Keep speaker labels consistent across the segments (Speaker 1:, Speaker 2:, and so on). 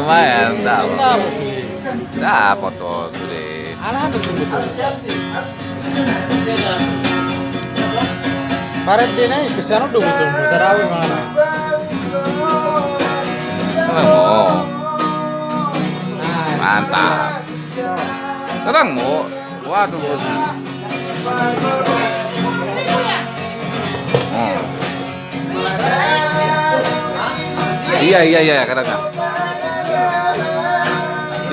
Speaker 1: lumayan dapat.
Speaker 2: Dapat sih.
Speaker 1: Dapat tuh gede.
Speaker 2: Anak betul-betul. Paret dia naik ke sana udah betul. Sarawi mana?
Speaker 1: Oh,
Speaker 2: Nah,
Speaker 1: mantap. Terang mau. Waduh. Oh. Iya kadang.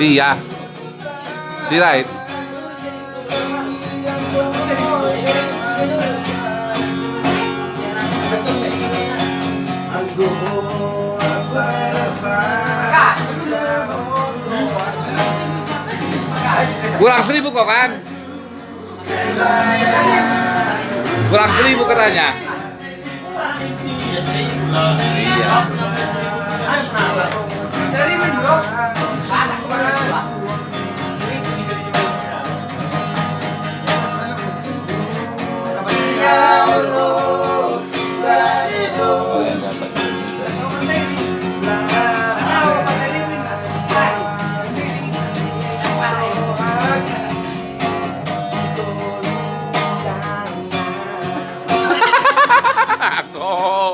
Speaker 1: Iya. Sirait. Kurang 1.000 kok kan? Kurang 1.000 katanya. Iya. Tuh.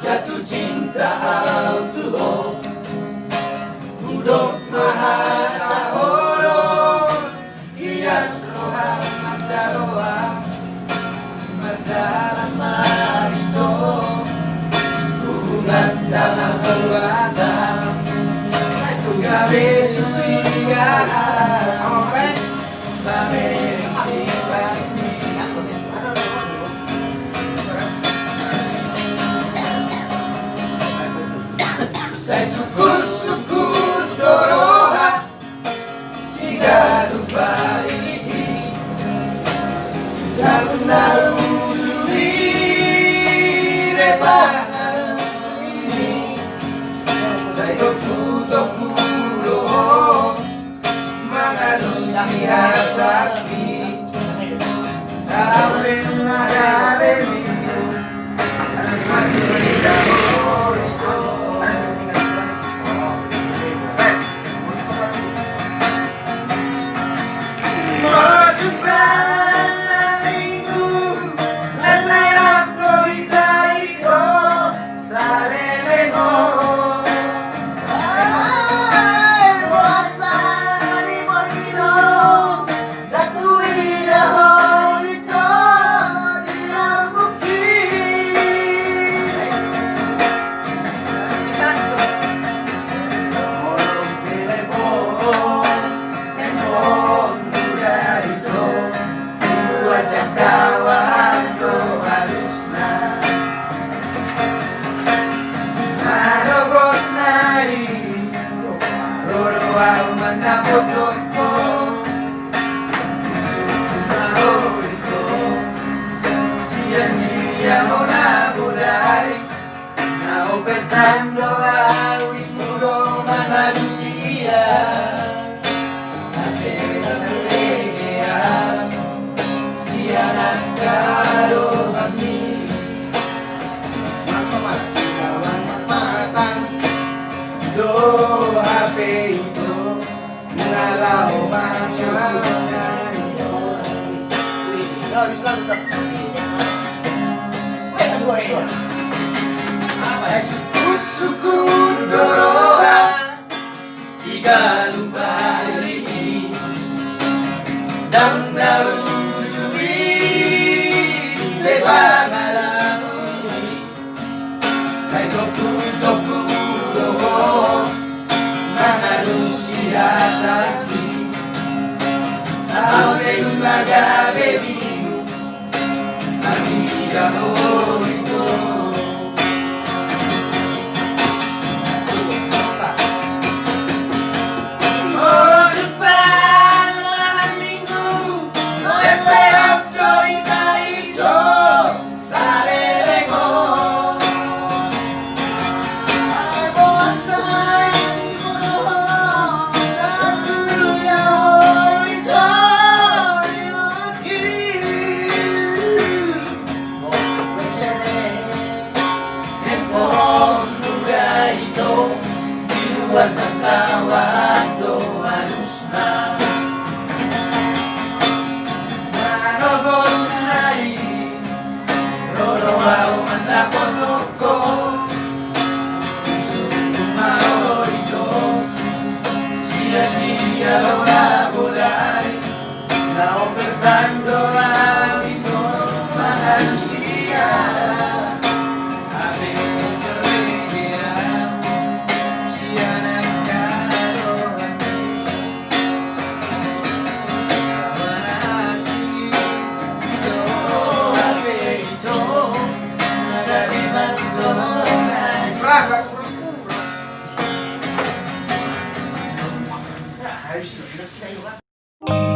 Speaker 3: Jatuh cinta autuo Budok mahataholo Iyas roha macaroa Madalam marito Hubungan tanah berwadam Gabe curigaan Babe sifat Saya syukur doroha Jika lupa ini Dalu juri rebahan sini Saya toku doho Mengadus hataki Tawen nagabeli Maturi dahori Datu habis lah tetap. Dua. Suku Doroha jika lupa diri dan daun tujui bebang alamuni saya toku roho manusia lagi sampai lumaga bebimu mati dahulu itu. Harus kita